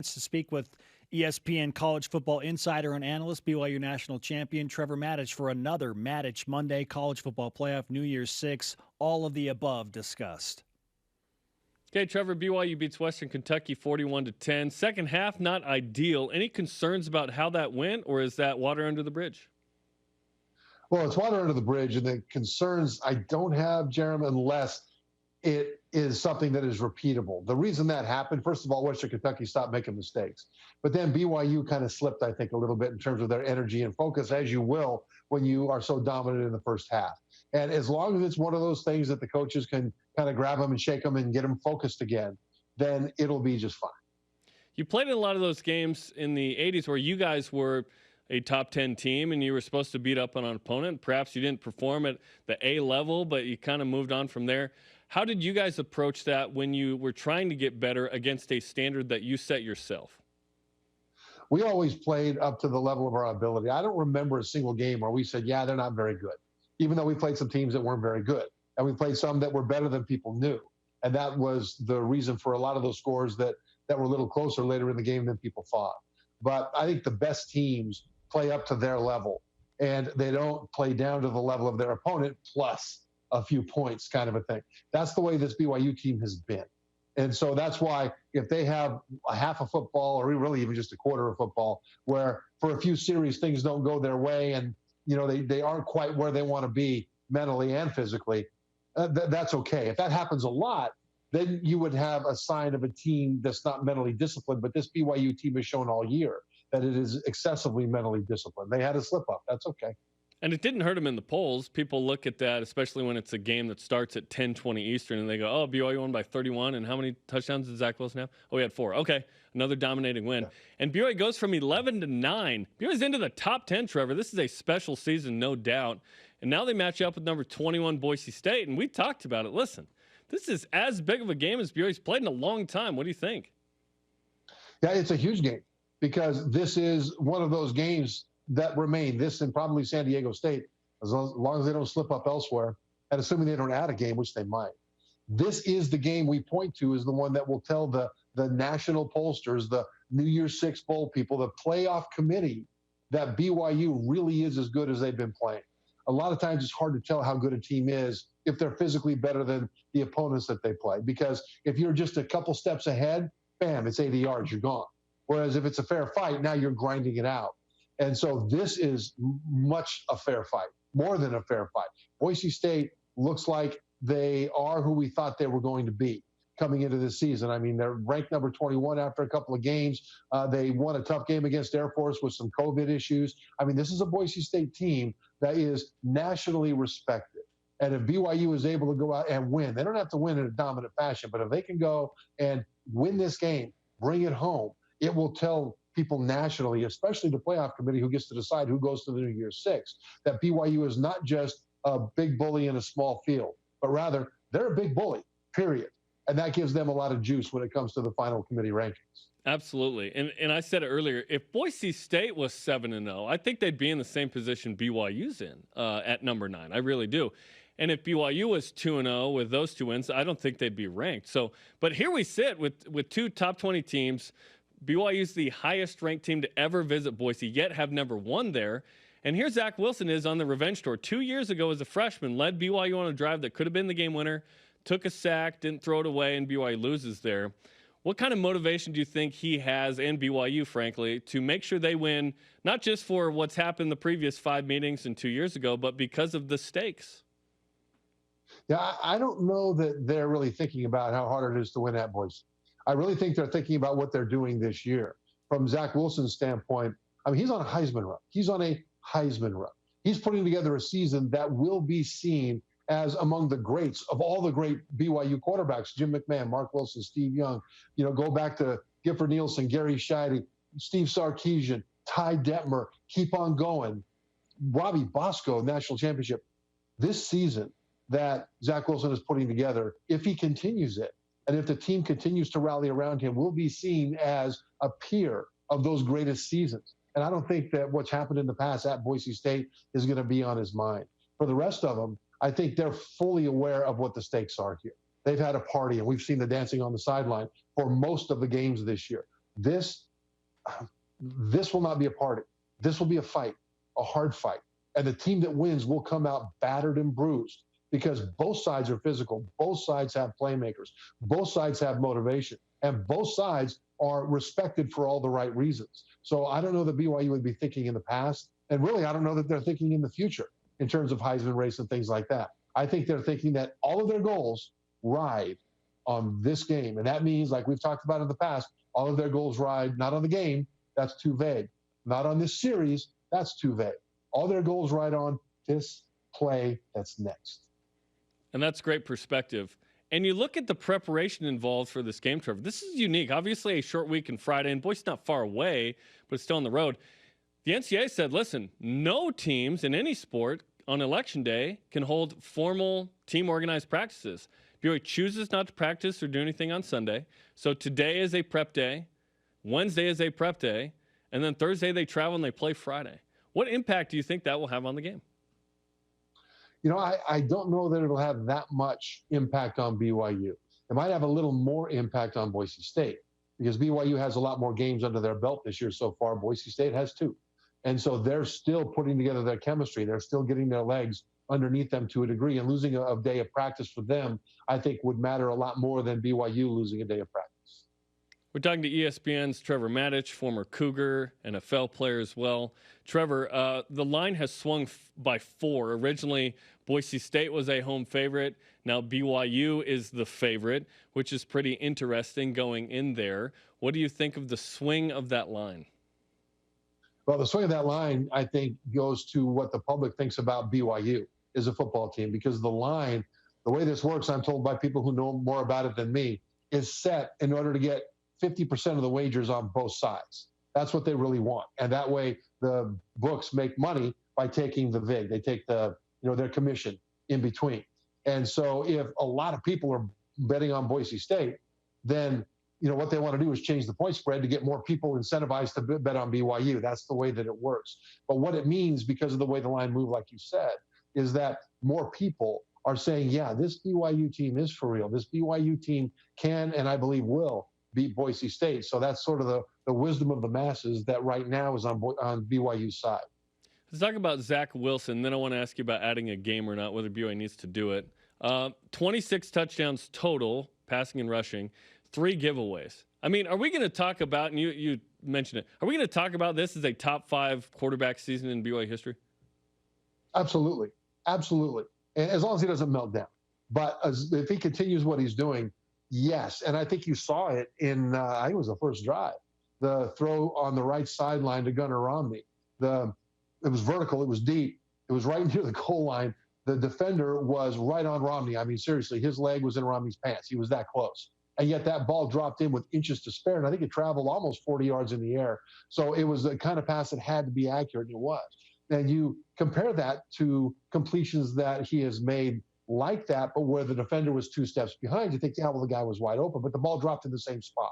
To speak with ESPN college football insider and analyst, BYU national champion Trevor Matich for another Matich Monday college football playoff, New Year's 6, all of the above discussed. Okay, Trevor, BYU beats Western Kentucky 41-10. Second half, not ideal. Any concerns about how that went, or is that water under the bridge? Well, it's water under the bridge, and the concerns I don't have, JArom, unless it is something that is repeatable. The reason that happened, first of all, Western Kentucky stopped making mistakes. But then BYU kind of slipped, I think, a little bit in terms of their energy and focus, as you will when you are so dominant in the first half. And as long as it's one of those things that the coaches can kind of grab them and shake them and get them focused again, then it'll be just fine. You played in a lot of those games in the 80s where you guys were a top 10 team and you were supposed to beat up on an opponent. Perhaps you didn't perform at the A level, but you kind of moved on from there. How did you guys approach that when you were trying to get better against a standard that you set yourself? We always played up to the level of our ability. I don't remember a single game where we said, yeah, they're not very good, even though we played some teams that weren't very good. And we played some that were better than people knew. And that was the reason for a lot of those scores that were a little closer later in the game than people thought. But I think the best teams play up to their level, and they don't play down to the level of their opponent plus a few points kind of a thing. That's the way this BYU team has been. And so that's why if they have a half of football or really even just a quarter of football where for a few series things don't go their way and they aren't quite where they want to be mentally and physically, that's okay. If that happens a lot, then you would have a sign of a team that's not mentally disciplined. But this BYU team has shown all year that it is excessively mentally disciplined. They had a slip up. That's okay. And it didn't hurt them in the polls. People look at that, especially when it's a game that starts at 10:20 Eastern, and they go, oh, BYU won by 31. And how many touchdowns did Zach Wilson have? Oh, he had 4. Okay, another dominating win. Yeah. And BYU goes from 11-9. BYU's into the top 10, Trevor. This is a special season, no doubt. And now they match up with number 21 Boise State. And we talked about it. Listen, this is as big of a game as BYU's played in a long time. What do you think? Yeah, it's a huge game because this is one of those games that remain, this and probably San Diego State, as long as they don't slip up elsewhere, and assuming they don't add a game, which they might. This is the game we point to as the one that will tell the national pollsters, the New Year's 6 bowl people, the playoff committee, that BYU really is as good as they've been playing. A lot of times it's hard to tell how good a team is if they're physically better than the opponents that they play. Because if you're just a couple steps ahead, bam, it's 80 yards, you're gone. Whereas if it's a fair fight, now you're grinding it out. And so this is much a fair fight, more than a fair fight. Boise State looks like they are who we thought they were going to be coming into this season. I mean, they're ranked number 21 after a couple of games. They won a tough game against Air Force with some COVID issues. I mean, this is a Boise State team that is nationally respected. And if BYU is able to go out and win, they don't have to win in a dominant fashion, but if they can go and win this game, bring it home, it will tell people nationally, especially the playoff committee who gets to decide who goes to the New Year's 6, that BYU is not just a big bully in a small field, but rather they're a big bully, period. And that gives them a lot of juice when it comes to the final committee rankings. Absolutely. And I said it earlier, if Boise State was 7-0, I think they'd be in the same position BYU's in at number 9. I really do. And if BYU was 2-0 with those 2 wins, I don't think they'd be ranked. So, but here we sit with 2 top 20 teams. BYU's the highest ranked team to ever visit Boise, yet have never won there. And here Zach Wilson is on the revenge tour. 2 years ago as a freshman, led BYU on a drive that could have been the game winner, took a sack, didn't throw it away, and BYU loses there. What kind of motivation do you think he has, and BYU, frankly, to make sure they win, not just for what's happened the previous 5 meetings and 2 years ago, but because of the stakes? Yeah, I don't know that they're really thinking about how hard it is to win at Boise. I really think they're thinking about what they're doing this year. From Zach Wilson's standpoint, I mean, he's on a Heisman run. He's on a Heisman run. He's putting together a season that will be seen as among the greats of all the great BYU quarterbacks: Jim McMahon, Mark Wilson, Steve Young. Go back to Gifford Nielsen, Gary Scheide, Steve Sarkisian, Ty Detmer. Keep on going. Robbie Bosco, national championship. This season that Zach Wilson is putting together, if he continues it, and if the team continues to rally around him, will be seen as a peer of those greatest seasons. And I don't think that what's happened in the past at Boise State is going to be on his mind. For the rest of them, I think they're fully aware of what the stakes are here. They've had a party, and we've seen the dancing on the sideline for most of the games this year. this will not be a party. This will be a fight, a hard fight. And the team that wins will come out battered and bruised because both sides are physical. Both sides have playmakers. Both sides have motivation. And both sides are respected for all the right reasons. So I don't know that BYU would be thinking in the past. And really, I don't know that they're thinking in the future in terms of Heisman race and things like that. I think they're thinking that all of their goals ride on this game. And that means, like we've talked about in the past, all of their goals ride not on the game. That's too vague. Not on this series. That's too vague. All their goals ride on this play that's next. And that's great perspective. And you look at the preparation involved for this game, Trevor. This is unique. Obviously, a short week and Friday, and Boise's not far away, but it's still on the road. The NCAA said, listen, no teams in any sport on Election Day can hold formal team-organized practices. BYU chooses not to practice or do anything on Sunday. So today is a prep day. Wednesday is a prep day. And then Thursday they travel and they play Friday. What impact do you think that will have on the game? You know, I don't know that it'll have that much impact on BYU. It might have a little more impact on Boise State because BYU has a lot more games under their belt this year so far. Boise State has 2. And so they're still putting together their chemistry. They're still getting their legs underneath them to a degree. And losing a day of practice for them, I think, would matter a lot more than BYU losing a day of practice. We're talking to ESPN's Trevor Matich, former Cougar, NFL player as well. Trevor, the line has swung by 4. Originally, Boise State was a home favorite. Now BYU is the favorite, which is pretty interesting going in there. What do you think of the swing of that line? Well, the swing of that line, I think, goes to what the public thinks about BYU as a football team, because the line, the way this works, I'm told by people who know more about it than me, is set in order to get 50% of the wagers on both sides. That's what they really want. And that way the books make money by taking the VIG. They take their commission in between. And so if a lot of people are betting on Boise State, then what they want to do is change the point spread to get more people incentivized to bet on BYU. That's the way that it works. But what it means, because of the way the line moved, like you said, is that more people are saying, yeah, this BYU team is for real. This BYU team can, and I believe will, beat Boise State. So that's sort of the wisdom of the masses that right now is on BYU's side. Let's talk about Zach Wilson. Then I want to ask you about adding a game or not, whether BYU needs to do it. 26 touchdowns total, passing and rushing, 3 giveaways. I mean, are we going to talk about, and you mentioned it, are we going to talk about this as a top 5 quarterback season in BYU history? Absolutely. Absolutely. And as long as he doesn't melt down. But if he continues what he's doing, yes. And I think you saw it in, I think it was the first drive, the throw on the right sideline to Gunnar Romney. It was vertical. It was deep. It was right near the goal line. The defender was right on Romney. I mean, seriously, his leg was in Romney's pants. He was that close. And yet that ball dropped in with inches to spare. And I think it traveled almost 40 yards in the air. So it was the kind of pass that had to be accurate, and it was. And you compare that to completions that he has made like that, but where the defender was 2 steps behind, you think, yeah, well, the guy was wide open, but the ball dropped in the same spot.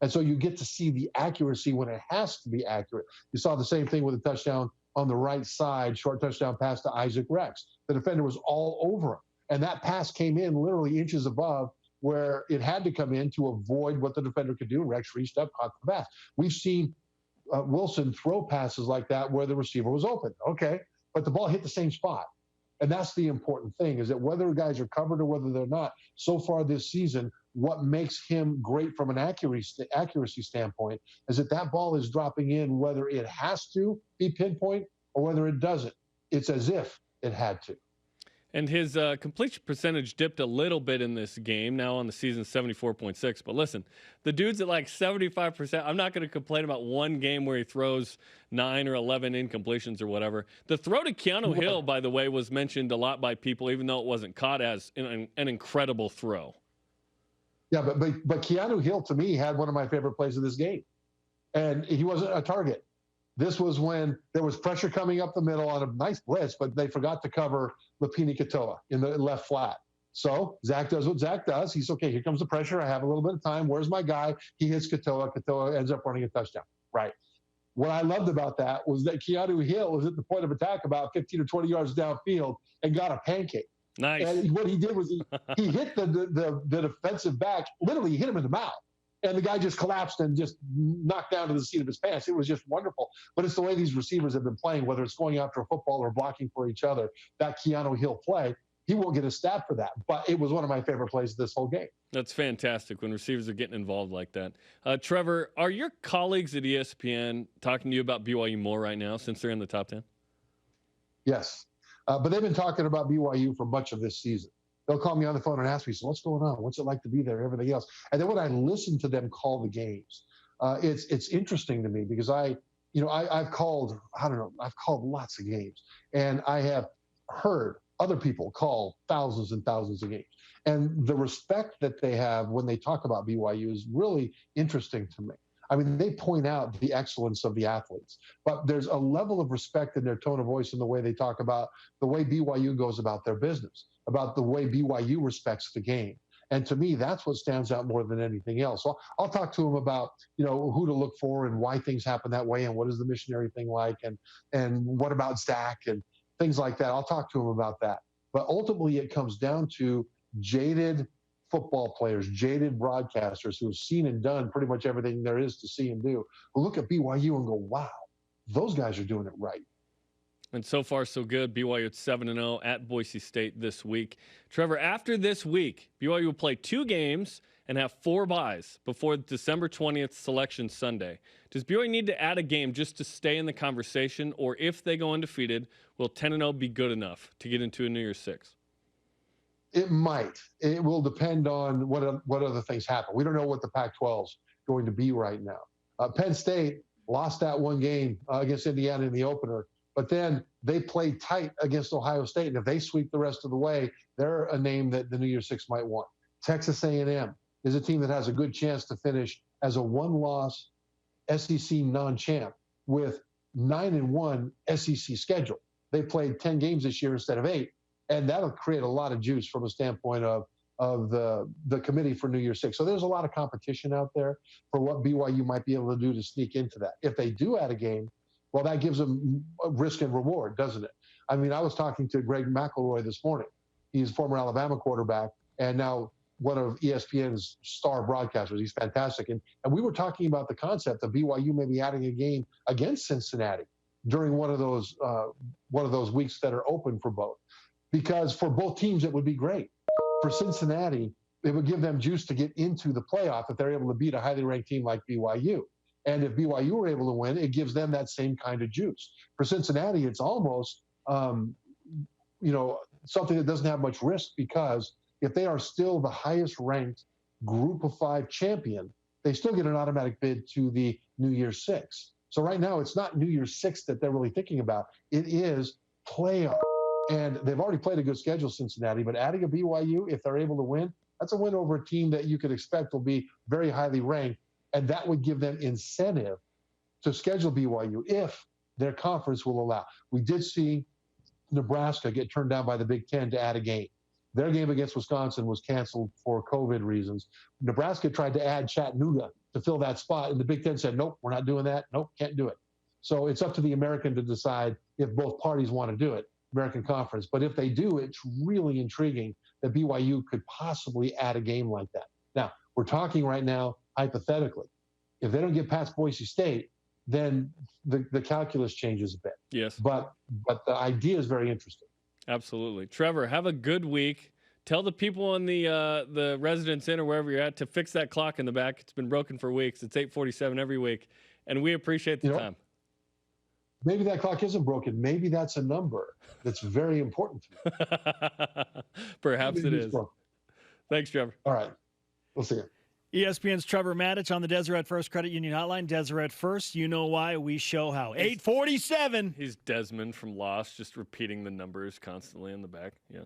And so you get to see the accuracy when it has to be accurate. You saw the same thing with a touchdown on the right side, short touchdown pass to Isaac Rex. The defender was all over him. And that pass came in literally inches above where it had to come in to avoid what the defender could do. Rex reached up, caught the pass. We've seen Wilson throw passes like that where the receiver was open. Okay, but the ball hit the same spot. And that's the important thing, is that whether guys are covered or whether they're not, so far this season, what makes him great from an accuracy standpoint is that ball is dropping in whether it has to be pinpoint or whether it doesn't. It's as if it had to. And his completion percentage dipped a little bit in this game. Now on the season, 74.6. But listen, the dude's at like 75%. I'm not going to complain about one game where he throws 9 or 11 incompletions or whatever. The throw to KEANU Hill, by the way, was mentioned a lot by people, even though it wasn't caught, as an incredible throw. Yeah, but KEANU Hill, to me, had one of my favorite plays of this game. And he wasn't a target. This was when there was pressure coming up the middle on a nice blitz, but they forgot to cover Lapini Katoa in the left flat. So Zach does what Zach does. He's okay. Here comes the pressure. I have a little bit of time. Where's my guy? He hits Katoa. Katoa ends up running a touchdown. Right. What I loved about that was that KEANU Hill was at the point of attack about 15 or 20 yards downfield and got a pancake. Nice. And what he did was he hit the defensive back. Literally, he hit him in the mouth. and the guy just collapsed and just knocked down to the seat of his pants. It was just wonderful. But it's the way these receivers have been playing, whether it's going after a football or blocking for each other. That KEANU Hill play, he won't get a stat for that. But it was one of my favorite plays this whole game. That's fantastic when receivers are getting involved like that. Trevor, are your colleagues at ESPN talking to you about BYU more right now since they're in the top 10? Yes. But they've been talking about BYU for much of this season. They'll call me on the phone and ask me, so what's going on? What's it like to be there? Everything else. And then when I listen to them call the games, it's interesting to me because I've called lots of games, and I have heard other people call thousands and thousands of games. And the respect that they have when they talk about BYU is really interesting to me. I mean, they point out the excellence of the athletes, but there's a level of respect in their tone of voice and the way they talk about the way BYU goes about their business, about the way BYU respects the game. And to me, that's what stands out more than anything else. So I'll talk to them about, who to look for and why things happen that way and what is the missionary thing like and what about Zach and things like that. I'll talk to them about that. But ultimately, it comes down to jaded football players, jaded broadcasters who have seen and done pretty much everything there is to see and do, who look at BYU and go, wow, those guys are doing it right. And so far, so good. BYU at 7-0 at Boise State this week. Trevor, after this week, BYU will play 2 games and have 4 byes before December 20th Selection Sunday. Does BYU need to add a game just to stay in the conversation, or if they go undefeated, will 10-0 be good enough to get into a New Year's Six? It might. It will depend on what other things happen. We don't know what the Pac-12 is going to be right now. Penn State lost that one game against Indiana in the opener, but then they played tight against Ohio State. And if they sweep the rest of the way, they're a name that the New Year's Six might want. Texas A&M is a team that has a good chance to finish as a one-loss SEC non-champ with 9-1 SEC schedule. They played 10 games this year instead of 8. And that'll create a lot of juice from a standpoint of the committee for New Year's Six. So there's a lot of competition out there for what BYU might be able to do to sneak into that. If they do add a game, well, that gives them a risk and reward, doesn't it? I mean, I was talking to Greg McElroy this morning. He's former Alabama quarterback and now one of ESPN's star broadcasters. He's fantastic. And we were talking about the concept of BYU maybe adding a game against Cincinnati during one of those weeks that are open for both. Because for both teams, it would be great. For Cincinnati, it would give them juice to get into the playoff if they're able to beat a highly ranked team like BYU. And if BYU were able to win, it gives them that same kind of juice. For Cincinnati, it's almost, something that doesn't have much risk, because if they are still the highest ranked Group of 5 champion, they still get an automatic bid to the New Year's Six. So right now, it's not New Year's Six that they're really thinking about. It is playoff. And they've already played a good schedule, Cincinnati, but adding a BYU, if they're able to win, that's a win over a team that you could expect will be very highly ranked. And that would give them incentive to schedule BYU if their conference will allow. We did see Nebraska get turned down by the Big Ten to add a game. Their game against Wisconsin was canceled for COVID reasons. Nebraska tried to add Chattanooga to fill that spot, and the Big Ten said, nope, we're not doing that. Nope, can't do it. So it's up to the American to decide if both parties want to do it. American Conference. But if they do, it's really intriguing that BYU could possibly add a game like that. Now, we're talking right now, hypothetically. If they don't get past Boise State, then the calculus changes a bit. Yes. But the idea is very interesting. Absolutely. Trevor, have a good week. Tell the people in the Residence Inn or wherever you're at to fix that clock in the back. It's been broken for weeks. It's 8:47 every week. And we appreciate the time. Maybe that clock isn't broken. Maybe that's a number that's very important to me. Perhaps it is. Broken. Thanks, Trevor. All right. We'll see you. ESPN's Trevor Matich on the Deseret First Credit Union Hotline. Deseret First, you know why, we show how. 8:47. He's Desmond from Lost, just repeating the numbers constantly in the back. Yeah.